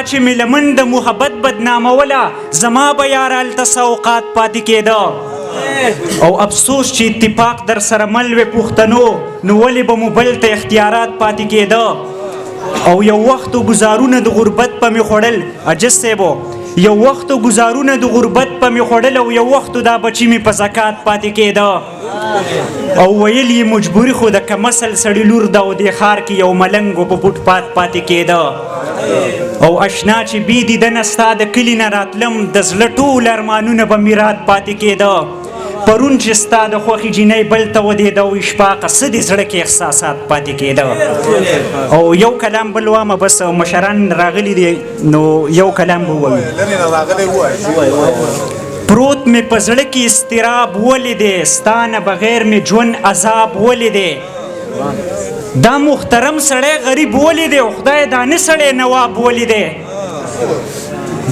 چې مې لمن د محبت بدناموله زما به یاره هلته سوقات پاتې کېده او افسوس چې اتفاق در سره مل وې پښتنو نو ولې به مو بل ته اختیارات پاتې کېده او یو وخت و ګزارونه د غربت په مې خوړل عجز صاحبو یو وخت و ګزارونه د غربت په مې خوړل او یو وخت دا بچی مې په زکات پاتې کېده او ویل یې مجبوري خو د کمسل سړي لور ده او دې ښار کې یو ملنګ په فوټ پات پاتې کېده او اشنا چې بې دیدنه ستا د کلي نه راتلم د زړه ټول ارمانونه به مې رات پاتې کېده پرون چې ستا د خوښې جینۍ بل ته ودېده او اشفاقه څه دې زړه کې احساسات پاتې کېده او یو کلام بل وامه بس مشران راغلي دي نو یو کلام به ووایو پروت مې په زړه کې اضطراب ولیدې ستا نه بغیر مې ژوند عذاب ولیدې دا محترم سړی غریب ولیدې او خدای دانه سړی نواب ولیدې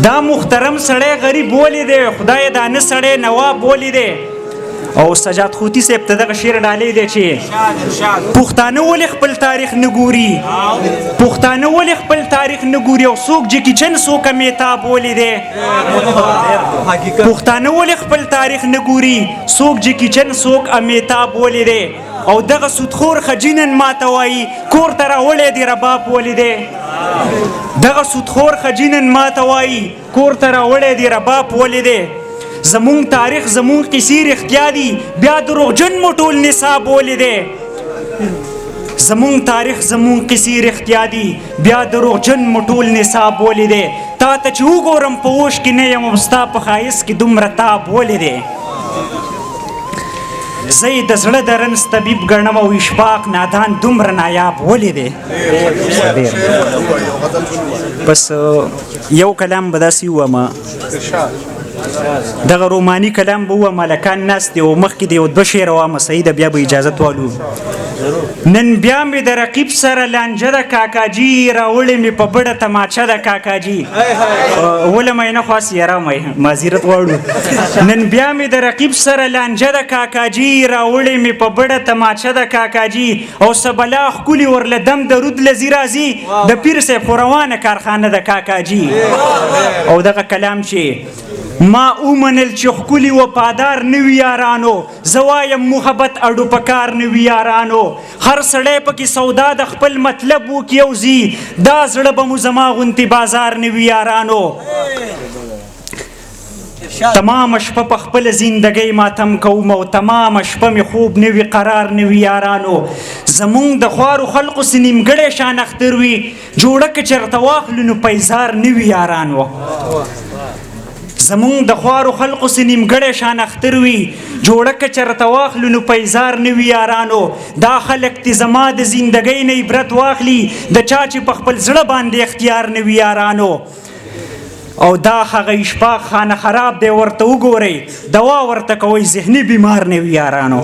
دا محترم سړی غریب ولیدې خدای دانه سړی نواب ولیدې او سجاد خوتی صاحب ته دغه شعر ډالۍ دی چې پښتانه ولې خپل تاریخ نه ګوري پښتانه ولې خپل تاریخ نه ګوري او څوک جکي چن څوک امیتاب ولیدې پښتانه ولې خپل تاریخ نه ګوري څوک جکي چن څوک امیتاب ولیدې او دغه سودخور خجینن ماته وایي کور ته راوړی دی رباب ولیدې دغه سودخور خجینن ماته وایي کور ته راوړی دی رباب ولیدې زمون تاریخ زمون قصې رښتیا دي بیا دروغجن مو ټول نصاب ولیدې زمون تاریخ زمون قصې رښتیا دي بیا دروغجن مو ټول نصاب ولیدې تا ته چې وګورم په اوښ کې نه یم ستا په ښایست کې دومره تاب ولیدې زه یې د زړه د رنځ طبیب ګڼم او اشفاق نادان دومره نایاب ولیدې بس یو کلام به داسې ووامه دغه روماني کلام به ووایم هلکان ناست دي او مخکې د یو دوه شعره ووامه صحیح ده بیا به اجازت والو نن بیا مې د رقیب سره لانجه د کاکاجي راوړې مې په بډه تماچه د کاکاجي اوله مینه خواست یاره معذرت غواړو نن بیا مې د رقیب سره لانجه د کاکاجي راوړې مې په بډه تماچه د کاکاجي او سبلا ښکلي ورله دم درود لذي راځي د پیر صاحب خو روانه کارخانه د کاکاجي او دغه کلام چې ما اومنل چې ښکلي وفادار نوي یارانو زه وایم محبت اډو په کار نوي یارانو هر سړی پکې سودا د خپل مطلب وکړي او ځي دا زړه به مو زما غوندې بازار نوي یارانو تمام شپه په خپل زندګۍ ماتم کوم او تمام شپه مې خوب نوي قرار نوي یارانو زمونږ د خوارو خلقو سې نیمګړی شان اختر وي جوړه که چېرته واخلو نو پیزار نوي یارانو زمونږ د خوارو خلقو سې نیمګړی شان اختر وي جوړه که چېرته واخلو نو پیزار نوي یارانو دا خلک دې زما د زندګۍ نه عبرت واخلي د چا چې په خپل زړه باندې اختیار نوي یارانو او دا هغه اشفاق خانه خراب دی ورته وګورئ دوا ورته کوئ ذهني بیمار نوي یارانو